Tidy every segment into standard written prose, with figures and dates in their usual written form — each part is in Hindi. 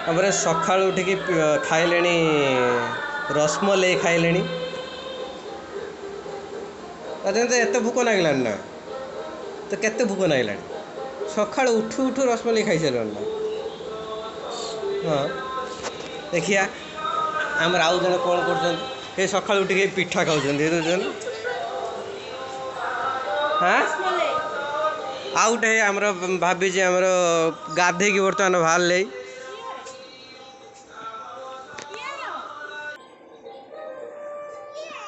आमर सका उठिकी खाइले रसमलाई खाइले एत भोक लगला ना तो केते भोक लगला सका उठू उठू रसमलाई खाई सारे ना। हाँ देखिया आमर आउ जन कौन कर सका उठिक पिठा खाऊन हाँ आउ गोटे आमर भाभी आमर गाधे की बर्तमान बाहर ले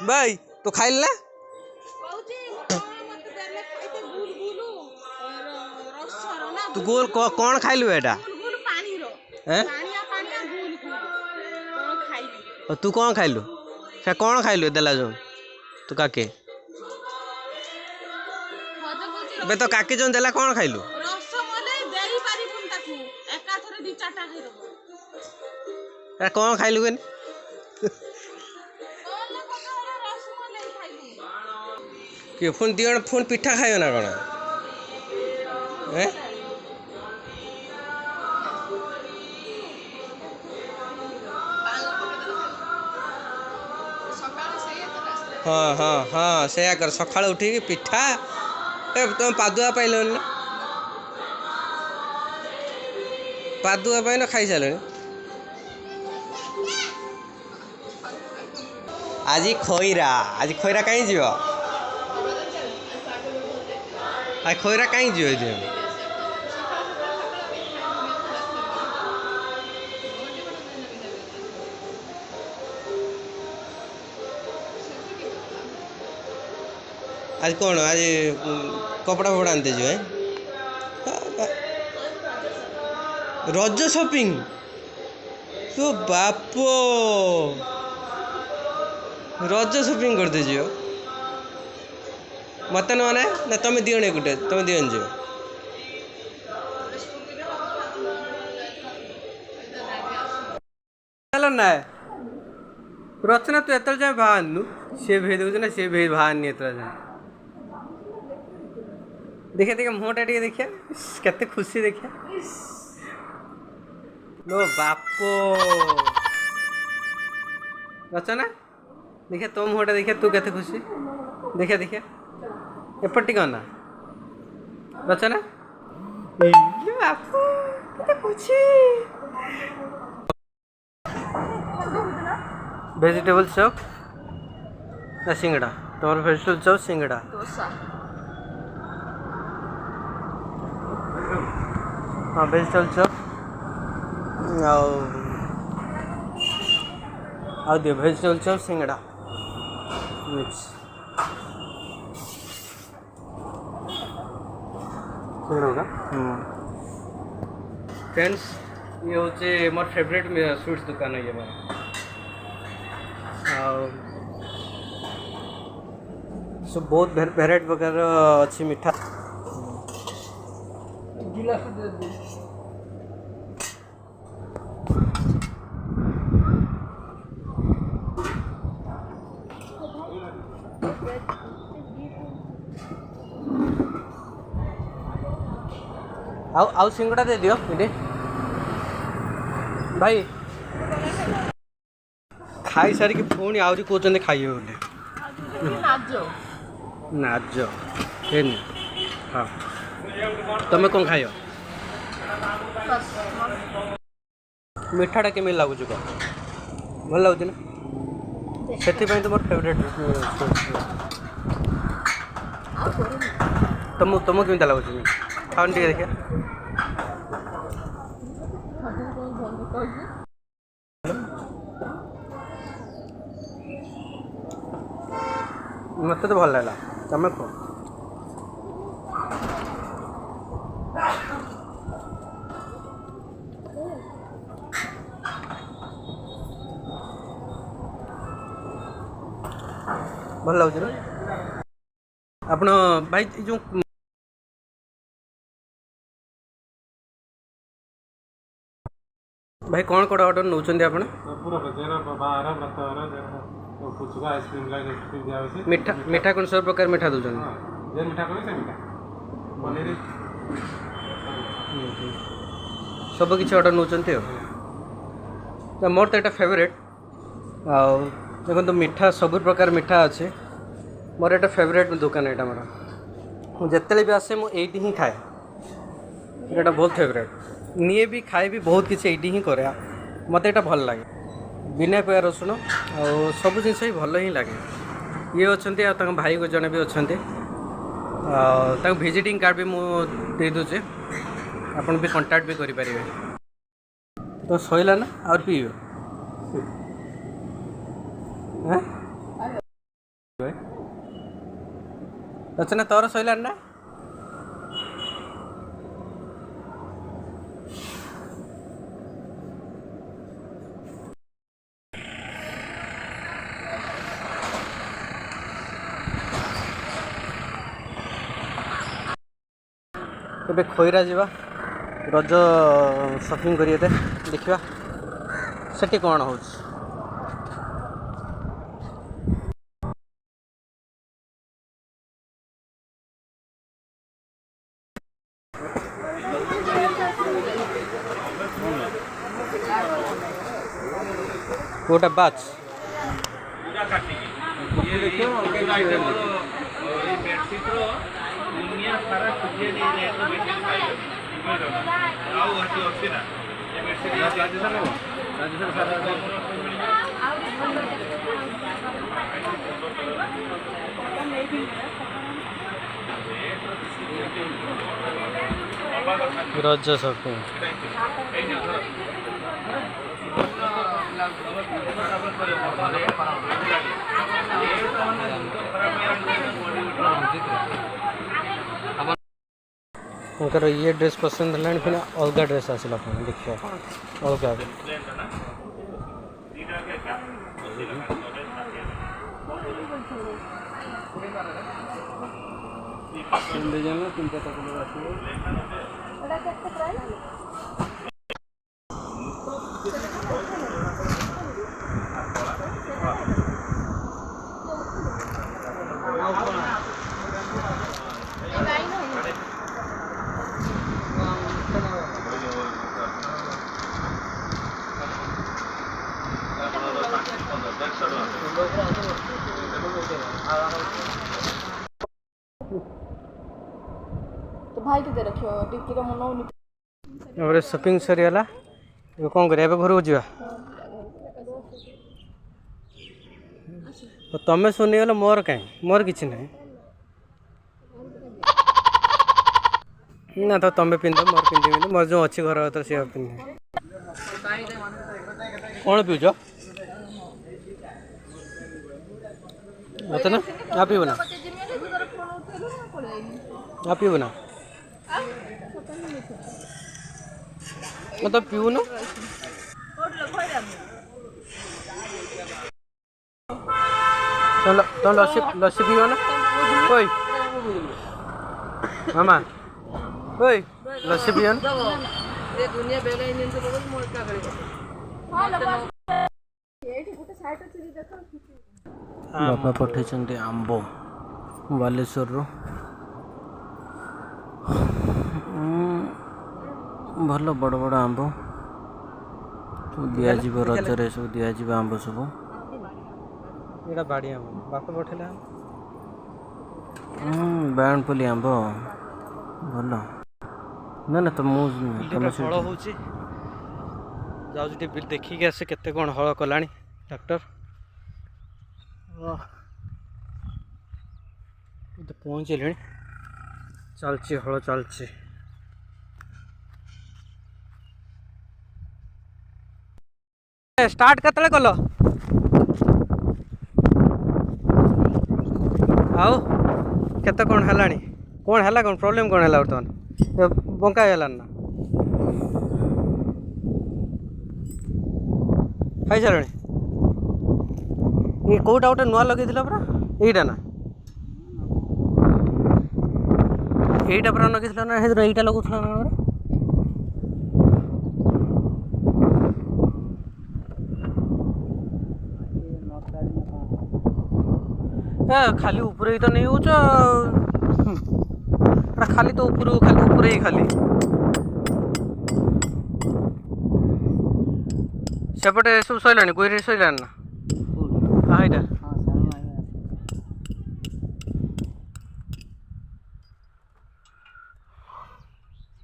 भाई तो खाइल ना तू गोल कौन खाइलु एटा तू कौन खाइलु से कौन खाइलु देला जो तू काके बे तो काके जो देला कौन खाइलु कौन खाइलु के कि फोन दियो फोन पिठा खाइयो ना कौन हाँ हाँ हाँ से कर सका उठिक पिठा तुम पादुआ पाइल ना पादुआ पाइन खाई सारे आज खैरा कहीं जीव आज खैरा कहीं जीव आज कौन आज कपड़ा फपड़ा आनते जो रज शॉपिंग तो बाप रज शॉपिंग करते जो मत न ना तुम दियो गोटे तुम दियो जो ना रचना तू एत जाए बाहर सी भेज दे ना सी भेज बाहर एत जाए देखिए देखिए मुँहटा टे देखिए केते खुशी देखिए लो बापो रचना देखिए तो मुँहटा देखिए तू केते खुशी देखिए देखिए एपटी कौन ना रचना बापू केते खुशी वेजिटेबल चॉप ना सिंगड़ा तुम्हारा वेजिटेबल चॉप सिंगड़ा हाँ वेजिटेबल चॉप आउ दियो वेजिटेबल चॉप सिंगड़ा मिक्स सिंगड़ा होगा फ्रेंड्स ये हूँ मोर फेवरेट स्वीट्स दुकान है ये मोर सब बहुत भेराइट प्रकार अच्छी मिठा आउ सिंगड़ा दे दियो भाई खाई सारिक पुणी आहरी कहते खाइए बोले नाज हाँ तुम कौन खाइ मिठाटा केमी लगुच कह भल लगुच ना से तो मोर फेवरेट तुमको केमी लगुच खाओ टे देखिए मत तो भल लगा तुम कह भल लगुच ना आपण भाई जो भाई कौन कौन ऑर्डर नौ आप मिठा मिठा कौन सब प्रकार मिठा दौर सब किसी ऑर्डर नौ तो मोर तो यहाँ फेवरेट देखो तो मीठा सब प्रकार मीठा अच्छे मोर यहाँ फेवरेट दुकान यहाँ मोर मुझे भी आसे मुझे ही खाए यहाँ बहुत फेवरेट निए भी खाए भी बहुत किसी ये ही करे मत यहाँ भल लगे बिना प्याज रसुण और सब जिन ही भल ही लगे ये अच्छा भाई को जड़े भी अच्छा विजिटिंग कार्ड भी मुझे दूचे आप भी कंटाक्ट भी करें तो सैला ना और पीओ अच्छा ना तोर सैला ना ଏବେ ଖଇରା ଯିବା ରଜ ସପିଂ କରିତେ ଦେଖିବା ସେଠି କ'ଣ ହେଉଛି। କୋଉଟା ବାଚ୍ ରଜ ସପିଂ उनकर ये ड्रेस पसंद है फिर अलग ड्रेस आसला देखिए अलग तो भाई के दे रखियो टिकी रो मनो और शॉपिंग सरीगला ये कौन करिया घर को जा तो तुम्हें सुनीगल मोर कहीं मोर किसी ना ना तो तुम्हें पिंध मोर पिंधि मोर जो अच्छी घर तो सी पिंध कौन पीछ अच्छा ना आप पीब ना आप पीब ना तो पीऊ ना तो लस्सी लस्सी पियो ना ओए मामा ओए लस्सी पियो ना दुनिया बेला इन तो बहुत मोर का करे एठी गुटे साइड चली देखो बापा पठेछन्ते आंबो बालेश्वर रो भल बड़ बड़ आंब दिया जीव रजरे सब दिया जीव आंब सब एटा बाड़ी आंब बापा पठेला बाणपल्ली आंब भल ना ना तो मुझे हल होची जाऊ टे देखिक आसे केते कोन हल कलानी ट्रैक्टर तो पहुँचले चलची हल चलची स्टार्ट केतले कल आउ केते कोन हलानी कोन हला कोन प्रॉब्लम कोन हला बर्तमान बंका हलान ना खाई सारे ये कोटा गोटे नुआ लगे परा यहीटा ना यहीटा पूरा लगे ना यहीटा लगुला ना खाली ऊपर ही तो नहीं हो खाली तो ऊपर ही खाली सेपटे सब सैलानी गुईरी सैलानी ना हाँ इटा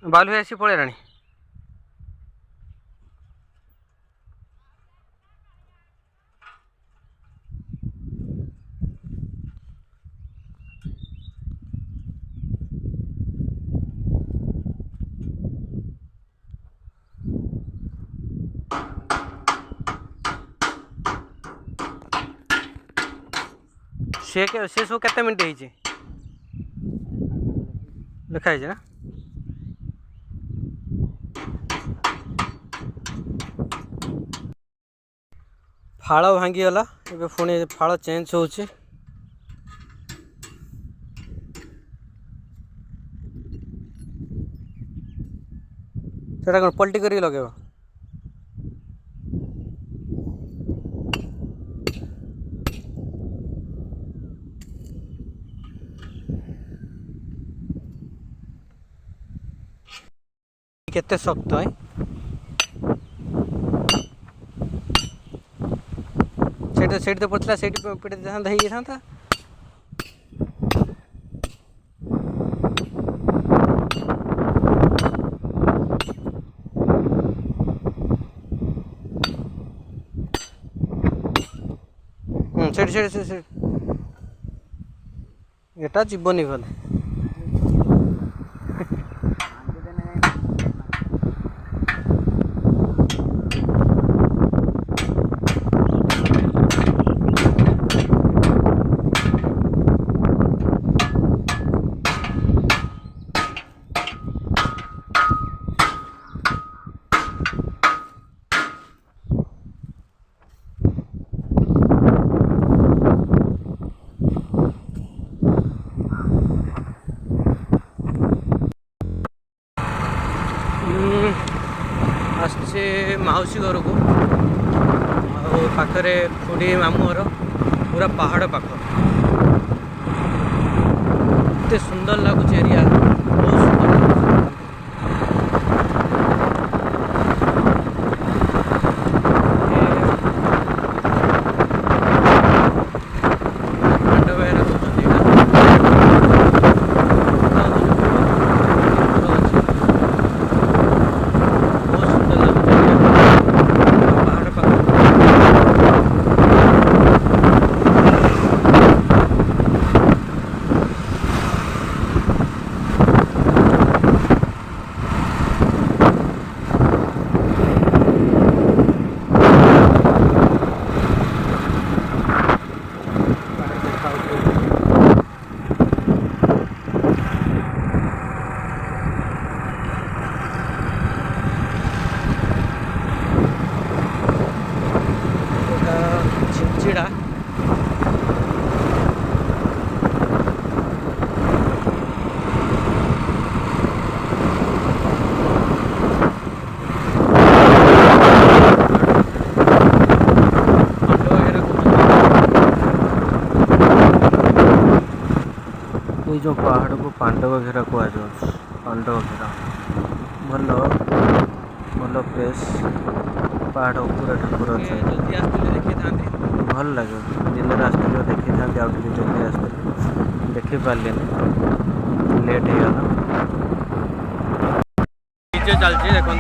बालू आसी पड़ेलानी से सब केते मिनट होइए लिखाई ना फाड़ भांगीगला ए पुणी फाड़ चेंज होची सेटा कौन पलटी कर लगे केते शक्त है सेठ तो पड़ता सेठ पिटे था सेठ एटा जीवनी भले आसचे माउसी घर को पाखरे खुड़ी मामू घर पूरा पहाड़ पाख एते सुंदर लगुच एरिया बहुत सुंदर चिड़ा ये जो पहाड़ को पांडव घेरा कहुए पांडव घेरा भल भल प्लेस पहाड़ पूरा ठाकुर अच्छे भल लगे दिन आसते देखी था जल्दी आसते देखी पारे लेट हो चलती देखो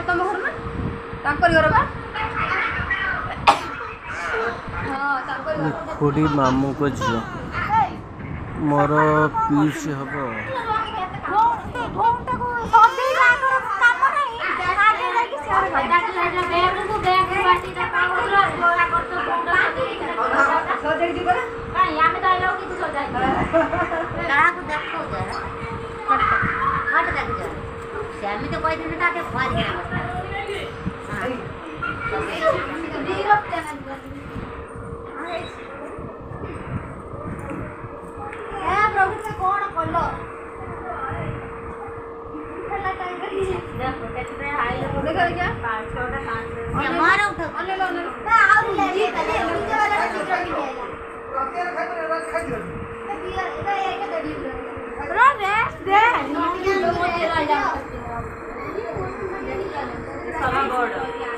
तुम घर ना तांकर घर बा हां तांकर घर खुड़ी मामू को झियो मोर पीस हब घोंटा को सब दे आकर काम नहीं आगे जाके शेयर कर बैग को बैग बाटी का पाउडर गोला कर तो घोंटा सजड़ी दी बरा नहीं हमें तो आइलो कि तू सजाई काहा को देखो जरा हट देख जरा श्यामी तो कोई दिन ताके फाड़ गया नीरव चैनल ए प्रभु से कौन कलो देखो कितने हाई लोग देखा क्या छोटा कांच ये मारो उठो ले लो ना और ले ले नीचे वाला चित्र भी ले ला रेस्ट दे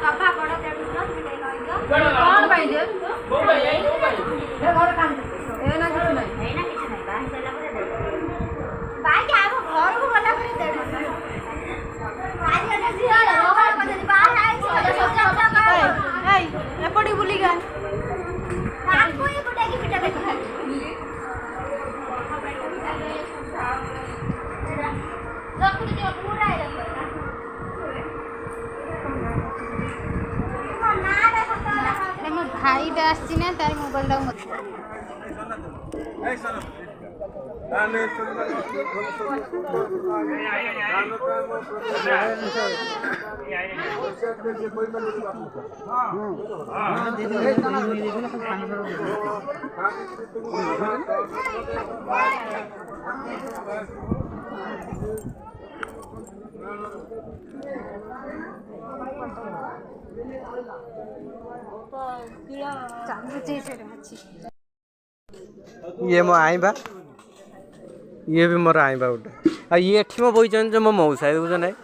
सभा बड़ कौन भाई जे ए घर काम ए ना कुछ नहीं है ना किछ नहीं बाहर चला करे दे भाई के आगो घर को गला करे दे आज ना सिया रोहर को जदी बाहर आई सोचा ए एपड़ी बुली गया आपको ये गुडे की पिटा पे रख दे पूरा है ମୋ ଭାଇଟା ଆସିଛି ନା ତାର ମୋବାଇଲଟା ମତେ ये मो आईबा ये भी मोर आईबा गोटे आ ये एठी मो बइचन जे मो मौसा बुझ नहीं